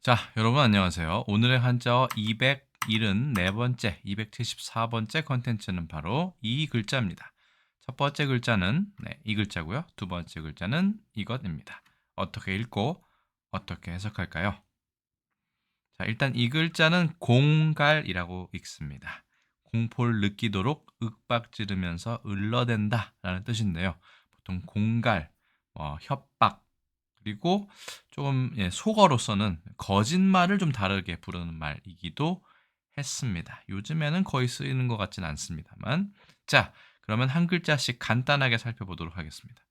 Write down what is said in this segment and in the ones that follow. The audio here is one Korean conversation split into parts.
자, 여러분 안녕하세요. 오늘의 한자어 274번째, 274번째 컨텐츠는 바로 이 글자입니다. 첫 번째 글자는 이 글자고요. 두 번째 글자는 이것입니다. 어떻게 읽고 어떻게 해석할까요? 자, 일단 이 글자는 공갈이라고 읽습니다. 공포를 느끼도록 윽박지르면서 을러댄다 라는 뜻인데요. 보통 공갈, 협박, 그리고 조금 속어로서는 거짓말을 좀 다르게 부르는 말이기도 했습니다. 요즘에는 거의 쓰이는 것 같지는 않습니다만. 자, 그러면 한 글자씩 간단하게 살펴보도록 하겠습니다.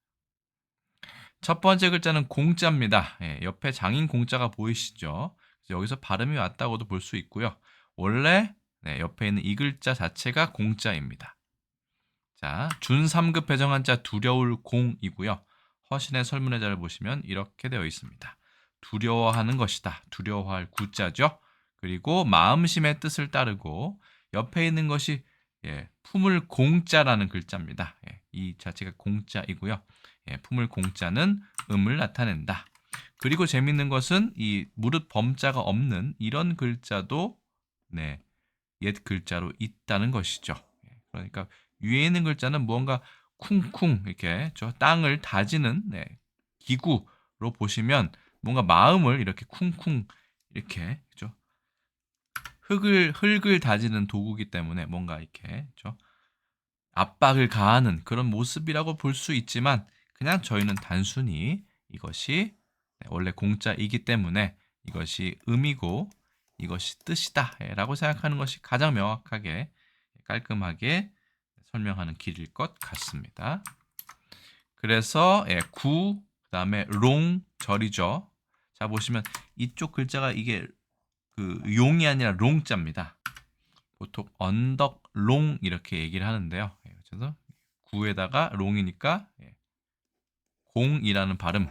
첫 번째 글자는 공자입니다. 옆에 장인 공자가 보이시죠? 여기서 발음이 왔다고도 볼 수 있고요. 원래 옆에 있는 이 글자 자체가 공자입니다. 자, 준 3급 배정 한자 두려울 공이고요. 허신의 설문의자를 보시면 이렇게 되어 있습니다. 두려워하는 것이다. 두려워할 구자죠. 그리고 마음심의 뜻을 따르고 옆에 있는 것이 품을 공자라는 글자입니다. 이 자체가 공자이고요. 품을 공자는 음을 나타낸다. 그리고 재밌는 것은 이 무릇 범자가 없는 이런 글자도 옛 글자로 있다는 것이죠. 그러니까 위에 있는 글자는 무언가 쿵쿵 이렇게 저 땅을 다지는 기구로 보시면 뭔가 마음을 이렇게 쿵쿵 이렇게 그죠? 흙을 다지는 도구기 때문에 뭔가 이렇게 그죠? 압박을 가하는 그런 모습이라고 볼 수 있지만 그냥 저희는 단순히 이것이 원래 공자이기 때문에 이것이 의미고 이것이 뜻이다 라고 생각하는 것이 가장 명확하게 깔끔하게 설명하는 길일 것 같습니다. 그래서 구, 그다음에 롱, 절이죠. 자 보시면 이쪽 글자가 이게 그 용이 아니라 롱자입니다. 보통 언덕 롱 이렇게 얘기를 하는데요. 그래서 구에다가 롱이니까 공이라는 발음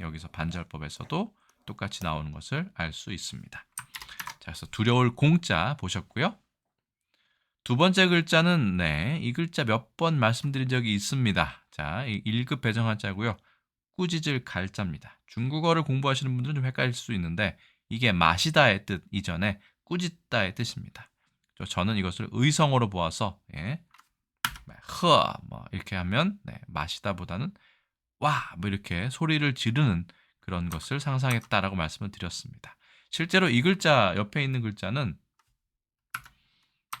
여기서 반절법에서도 똑같이 나오는 것을 알 수 있습니다. 자, 그래서 두려울 공자 보셨고요. 두 번째 글자는 이 글자 몇 번 말씀드린 적이 있습니다. 자, 1급 배정 한자고요. 꾸짖을 갈자입니다. 중국어를 공부하시는 분들은 좀 헷갈릴 수 있는데 이게 마시다의 뜻 이전에 꾸짖다의 뜻입니다. 저는 이것을 의성어로 보아서 뭐 이렇게 하면 마시다보다는 와 뭐 이렇게 소리를 지르는 그런 것을 상상했다라고 말씀을 드렸습니다. 실제로 이 글자 옆에 있는 글자는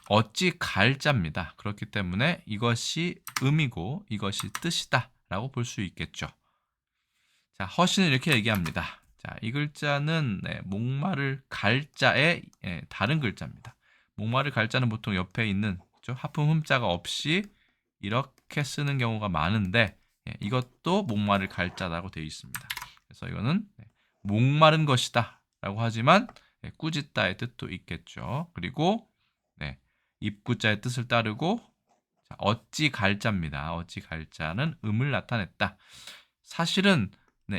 어찌 갈자입니다. 그렇기 때문에 이것이 의미고 이것이 뜻이다라고 볼 수 있겠죠. 자, 허신은 이렇게 얘기합니다. 자, 이 글자는 목마를 갈자의 다른 글자입니다. 목마를 갈자는 보통 옆에 있는 그렇죠? 하품 흠자가 없이 이렇게 쓰는 경우가 많은데 이것도 목마를 갈자라고 되어 있습니다. 그래서 이거는 목마른 것이다라고 하지만 꾸짖다의 뜻도 있겠죠. 그리고 입구자의 뜻을 따르고 어찌 갈자입니다. 어찌 갈자는 음을 나타냈다. 사실은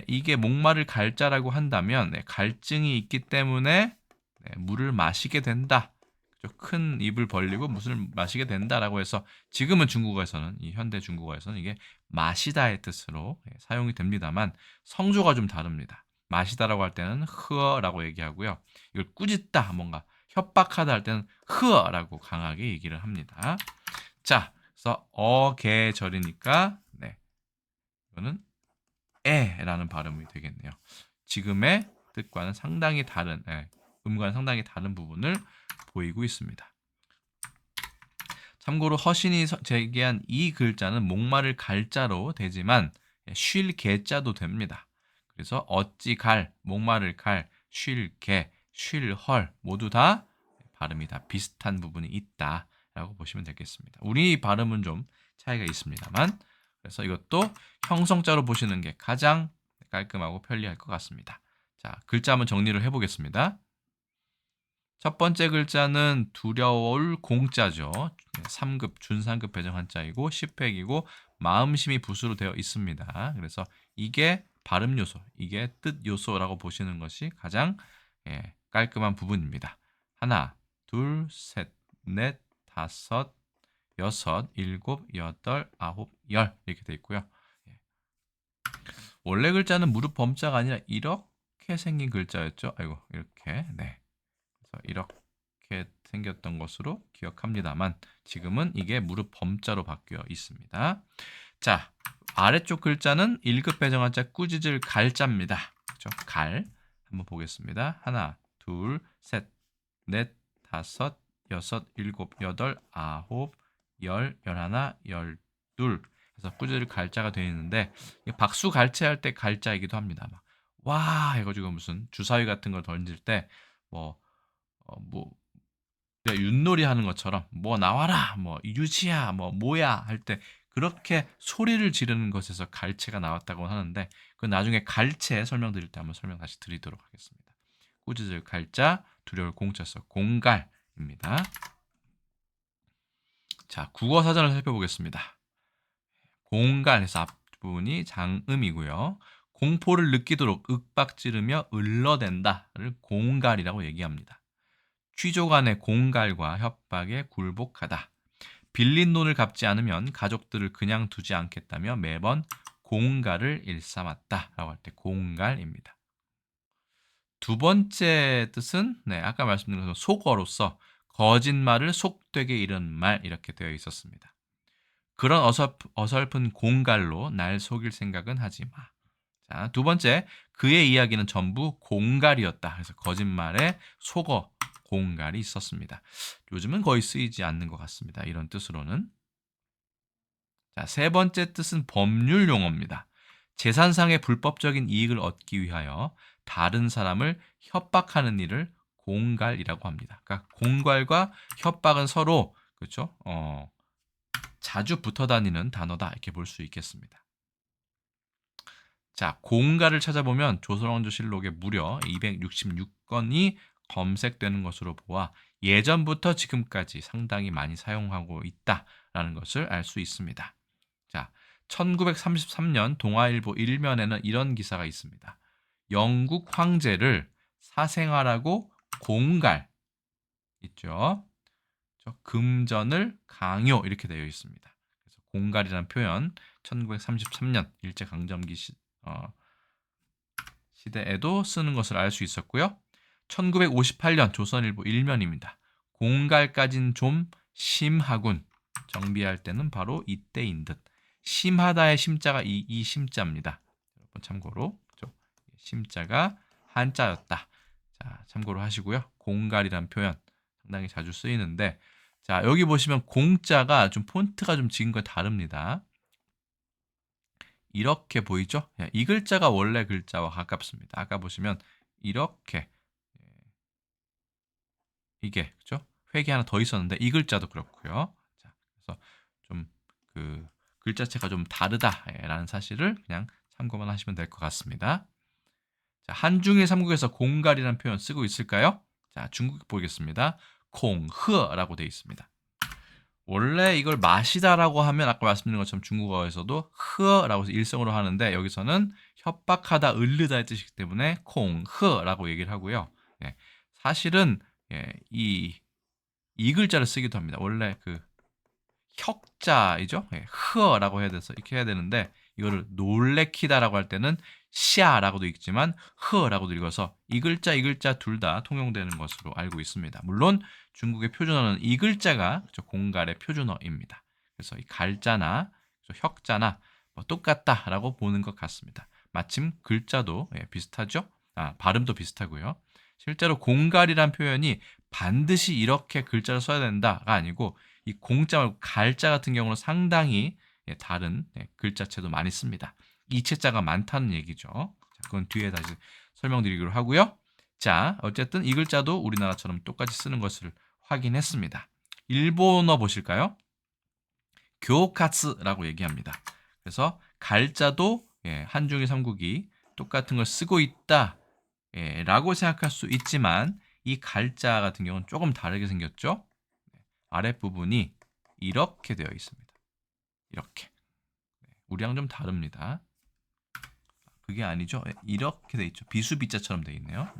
이게 목마를 갈자라고 한다면 갈증이 있기 때문에 물을 마시게 된다. 큰 입을 벌리고 물을 마시게 된다라고 해서 지금은 중국어에서는 이 현대 중국어에서는 이게 마시다의 뜻으로 사용이 됩니다만 성조가 좀 다릅니다. 마시다라고 할 때는 흐어라고 얘기하고요. 이걸 꾸짖다 뭔가 협박하다 할 때는 흐어라고 강하게 얘기를 합니다. 자, 그래서 어개절이니까 이거는 에라는 발음이 되겠네요. 지금의 뜻과는 상당히 다른 음과는 상당히 다른 부분을 보이고 있습니다. 참고로 허신이 제기한 이 글자는 목마를 갈자로 되지만 쉴 개자도 됩니다. 그래서 어찌 갈, 목마를 갈, 쉴 개, 쉴 헐 모두 다 발음이 다 비슷한 부분이 있다라고 보시면 되겠습니다. 우리 발음은 좀 차이가 있습니다만 그래서 이것도 형성자로 보시는 게 가장 깔끔하고 편리할 것 같습니다. 자, 글자 한번 정리를 해보겠습니다. 첫 번째 글자는 두려울 공자죠. 3급, 준3급 배정 한자이고 10획이고 마음심이 붓으로 되어 있습니다. 그래서 이게 발음 요소, 이게 뜻 요소라고 보시는 것이 가장 깔끔한 부분입니다. 하나, 둘, 셋, 넷, 다섯, 여섯, 일곱, 여덟, 아홉, 열 이렇게 되어 있고요. 원래 글자는 무릎 범자가 아니라 이렇게 이렇게 생긴 글자였죠. 아이고, 이렇게. 네. 그래서 이렇게 생겼던 것으로 기억합니다만 지금은 이게 무릎 범자로 바뀌어 있습니다. 자, 아래쪽 글자는 1급 배정한자 꾸짖을 갈자입니다. 그렇죠? 갈. 한번 보겠습니다. 하나, 둘, 셋, 넷, 다섯, 여섯, 일곱, 여덟, 아홉, 열, 열하나, 열둘. 그래서 꾸짖을 갈자가 되어 있는데 박수 갈채할 때 갈자이기도 합니다. 막 와 해가지고 무슨 주사위 같은 걸 던질 때 뭐 뭐 윷놀이 하는 것처럼 뭐 나와라 뭐 유치야 뭐 뭐야 할 때 그렇게 소리를 지르는 것에서 갈채가 나왔다고 하는데 그 나중에 갈채 설명드릴 때 한번 설명 다시 드리도록 하겠습니다. 꾸짖을 갈자 두려울 공자 써 공갈입니다. 자, 국어 사전을 살펴보겠습니다. 공갈해서 앞부분이 장음이고요. 공포를 느끼도록 윽박지르며 을러댄다를 공갈이라고 얘기합니다. 취조 간의 공갈과 협박에 굴복하다. 빌린 돈을 갚지 않으면 가족들을 그냥 두지 않겠다며 매번 공갈을 일삼았다라고 할 때 공갈입니다. 두 번째 뜻은 아까 말씀드린 것처럼 속어로서 거짓말을 속되게 이른 말 이렇게 되어 있었습니다. 그런 어설픈 공갈로 날 속일 생각은 하지 마. 자, 두 번째, 그의 이야기는 전부 공갈이었다. 그래서 거짓말에 속어 공갈이 있었습니다. 요즘은 거의 쓰이지 않는 것 같습니다. 이런 뜻으로는. 자, 세 번째 뜻은 법률 용어입니다. 재산상의 불법적인 이익을 얻기 위하여 다른 사람을 협박하는 일을 공갈이라고 합니다. 그러니까 공갈과 협박은 서로 그렇죠? 자주 붙어 다니는 단어다 이렇게 볼 수 있겠습니다. 자, 공갈을 찾아보면 조선왕조실록에 무려 266건이 검색되는 것으로 보아 예전부터 지금까지 상당히 많이 사용하고 있다라는 것을 알 수 있습니다. 자, 1933년 동아일보 1면에는 이런 기사가 있습니다. 영국 황제를 사생활하고 공갈 있죠. 금전을 강요 이렇게 되어 있습니다. 그래서 공갈이라는 표현 1933년 일제강점기 시대에도 쓰는 것을 알 수 있었고요. 1958년 조선일보 1면입니다. 공갈까진 좀 심하군. 정비할 때는 바로 이때인 듯. 심하다의 심자가 이 심자입니다. 여러분 참고로 심자가 한자였다. 자, 참고로 하시고요. 공갈이란 표현 상당히 자주 쓰이는데 자, 여기 보시면 공자가 좀 폰트가 좀 지금과 다릅니다. 이렇게 보이죠? 이 글자가 원래 글자와 가깝습니다. 아까 보시면 이렇게 이게 그죠? 획이 하나 더 있었는데 이 글자도 그렇고요. 자, 그래서 좀 그 글자체가 좀 다르다라는 사실을 그냥 참고만 하시면 될 것 같습니다. 자, 한중일 삼국에서 공갈이라는 표현 쓰고 있을까요? 자, 중국 보겠습니다. 공허라고 되어 있습니다. 원래 이걸 마시다라고 하면 아까 말씀드린 것처럼 중국어에서도 흐라고 해서 일성으로 하는데 여기서는 협박하다, 을르다의 뜻이기 때문에 콩흐라고 얘기를 하고요. 사실은 이 글자를 쓰기도 합니다. 원래 그 혁자이죠. 흐어라고 해야 돼서 이렇게 해야 되는데 이거를 놀래키다라고 할 때는 시아라고도 읽지만 흐어라고도 읽어서 이 글자 둘 다 통용되는 것으로 알고 있습니다. 물론 중국의 표준어는 이 글자가 공갈의 표준어입니다. 그래서 이 갈자나 혁자나 똑같다라고 보는 것 같습니다. 마침 글자도 비슷하죠. 발음도 비슷하고요. 실제로 공갈이란 표현이 반드시 이렇게 글자를 써야 된다가 아니고 이 공자 말고 갈자 같은 경우는 상당히 다른 글자체도 많이 씁니다. 이체자가 많다는 얘기죠. 자, 그건 뒤에 다시 설명드리기로 하고요. 자, 어쨌든 이 글자도 우리나라처럼 똑같이 쓰는 것을 확인했습니다. 일본어 보실까요? 교카츠라고 얘기합니다. 그래서 갈자도 한중일 삼국이 똑같은 걸 쓰고 있다 라고 생각할 수 있지만 이 갈자 같은 경우는 조금 다르게 생겼죠. 아랫부분이 이렇게 되어 있습니다. 이렇게. 우리랑 좀 다릅니다. 그게 아니죠. 이렇게 되어 있죠. 비수비자처럼 되어 있네요.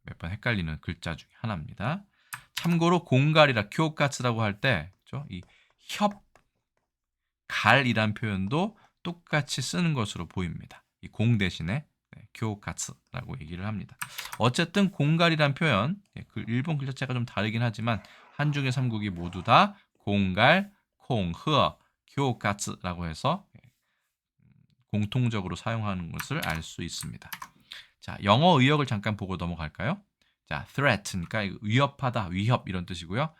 몇 번 헷갈리는 글자 중에 하나입니다. 참고로 공갈이라 쿄카츠라고 할 때 이 갈이란 표현도 똑같이 쓰는 것으로 보입니다. 이 공 대신에 교가츠라고 얘기를 합니다. 어쨌든 공갈이란 표현, 그 일본 글 자체가 좀 다르긴 하지만 한중의 삼국이 모두 다 공갈, 콩허, 교가츠라고 해서 공통적으로 사용하는 것을 알 수 있습니다. 자, 영어 의역을 잠깐 보고 넘어갈까요? 자, threat, 그러니까 위협하다, 위협 이런 뜻이고요.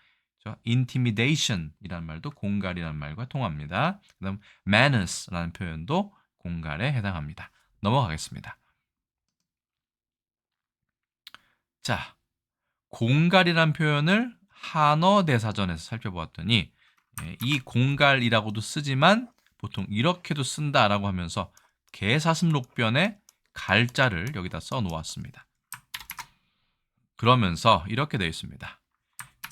intimidation 이라는 말도 공갈이라는 말과 통합니다. 그다음 menace라는 표현도 공갈에 해당합니다. 넘어가겠습니다. 자, 공갈이라는 표현을 한어 대사전에서 살펴보았더니 이 공갈이라고도 쓰지만 보통 이렇게도 쓴다라고 하면서 개사슴록변에 갈자를 여기다 써 놓았습니다. 그러면서 이렇게 되어 있습니다.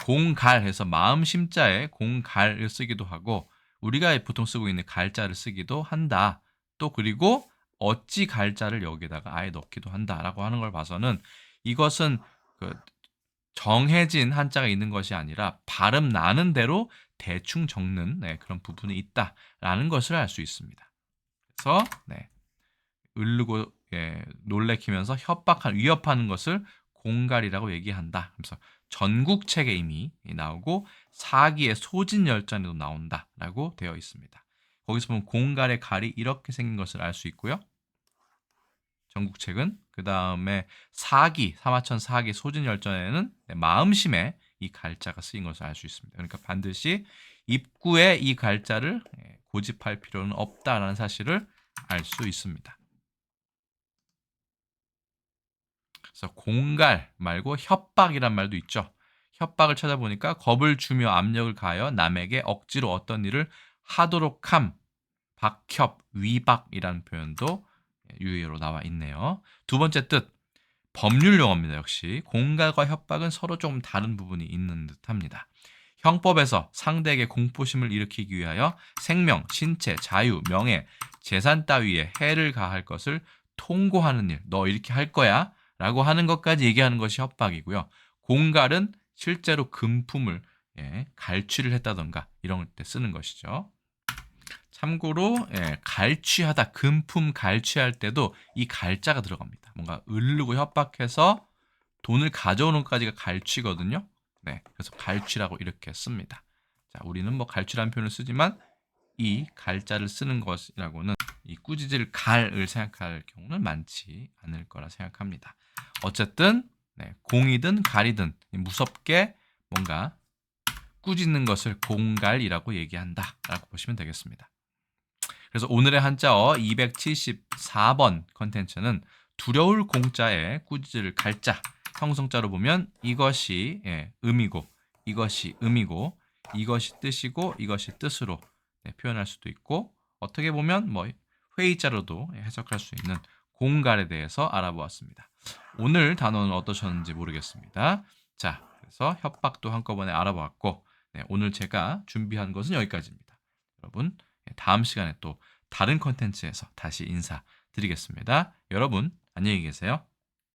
공갈 해서 마음 심자에 공갈을 쓰기도 하고 우리가 보통 쓰고 있는 갈자를 쓰기도 한다. 또 그리고 어찌 갈자를 여기다가 아예 넣기도 한다라고 하는 걸 봐서는 이것은 그 정해진 한자가 있는 것이 아니라 발음 나는 대로 대충 적는 그런 부분이 있다라는 것을 알 수 있습니다. 그래서 으르고 놀래키면서 협박하는 위협하는 것을 공갈이라고 얘기한다. 그래서 전국책에 이미 나오고 사기의 소진열전에도 나온다라고 되어 있습니다. 거기서 보면 공갈의 갈이 이렇게 생긴 것을 알 수 있고요. 전국책은 그 다음에 사기, 사마천 사기 소진열전에는 마음심에 이 갈자가 쓰인 것을 알 수 있습니다. 그러니까 반드시 입구에 이 갈자를 고집할 필요는 없다라는 사실을 알 수 있습니다. 그래서 공갈 말고 협박이란 말도 있죠. 협박을 찾아보니까 겁을 주며 압력을 가하여 남에게 억지로 어떤 일을 하도록 함, 박협, 위박이라는 표현도 유의어로 나와 있네요. 두 번째 뜻, 법률 용어입니다. 역시 공갈과 협박은 서로 좀 다른 부분이 있는 듯합니다. 형법에서 상대에게 공포심을 일으키기 위하여 생명, 신체, 자유, 명예, 재산 따위에 해를 가할 것을 통고하는 일, 너 이렇게 할 거야 라고 하는 것까지 얘기하는 것이 협박이고요. 공갈은 실제로 금품을 갈취를 했다던가 이런 때 쓰는 것이죠. 참고로 갈취하다, 금품 갈취할 때도 이 갈자가 들어갑니다. 뭔가 으르고 협박해서 돈을 가져오는 것까지가 갈취거든요. 그래서 갈취라고 이렇게 씁니다. 자, 우리는 뭐 갈취라는 표현을 쓰지만 이 갈자를 쓰는 것이라고는 이 꾸짖을 갈을 생각할 경우는 많지 않을 거라 생각합니다. 어쨌든 공이든 갈이든 무섭게 뭔가 꾸짖는 것을 공갈이라고 얘기한다라고 보시면 되겠습니다. 그래서 오늘의 한자어 274번 컨텐츠는 두려울 공자에 꾸짖을 갈자, 형성자로 보면 이것이 음이고 이것이 음이고 이것이 뜻이고 이것이 뜻으로 표현할 수도 있고 어떻게 보면 뭐 회의자로도 해석할 수 있는 공갈에 대해서 알아보았습니다. 오늘 단어는 어떠셨는지 모르겠습니다. 자, 그래서 협박도 한꺼번에 알아보았고 오늘 제가 준비한 것은 여기까지입니다. 여러분 다음 시간에 또 다른 컨텐츠에서 다시 인사드리겠습니다. 여러분 안녕히 계세요.